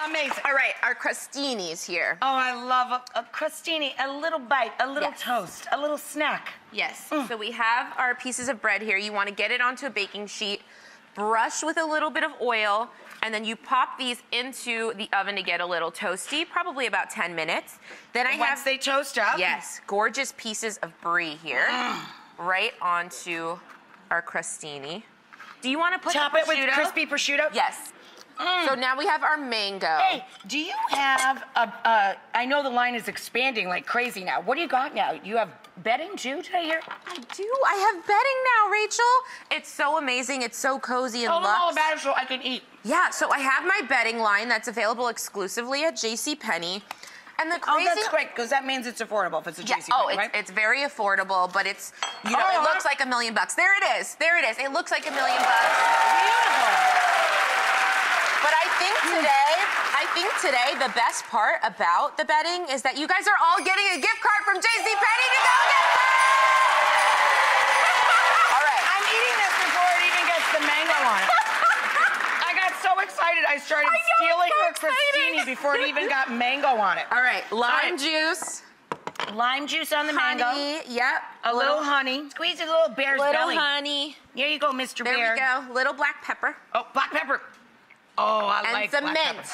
Amazing. All right, our crostini's here. Oh, I love a crostini, a little bite, a little toast, a little snack. Yes, so we have our pieces of bread here. You want to get it onto a baking sheet, brush with a little bit of oil, and then you pop these into the oven to get a little toasty, probably about 10 minutes. Then Once they toast up? Yes, gorgeous pieces of brie here, right onto our crostini. Do you want to put Top the it with crispy prosciutto? Yes. So now we have our mango. Hey, do you have I know the line is expanding like crazy now. What do you got now? You have bedding too today here? I do. I have bedding now, Rachel. It's so amazing. It's so cozy and luxe. Tell them all about it so I can eat. Yeah, so I have my bedding line that's available exclusively at JCPenney. And the crazy... Oh, that's great, because that means it's affordable if it's a JCPenney, right? It's very affordable, but it's, you know, it looks like $1 million. There it is. There it is. It looks like $1 million. Beautiful. But I think today the best part about the bedding is that you guys are all getting a gift card from JCPenney to go get them. All right. I'm eating this before it even gets the mango on it. I got so excited I started stealing her crostini before it even got mango on it. All right, lime juice. Lime juice on the mango. Yep. A little honey. Squeeze a little bear's belly. Little honey. Here you go, Mr. Bear. There we go. Little black pepper. Oh, black pepper. Oh, I like black pepper. And some mint.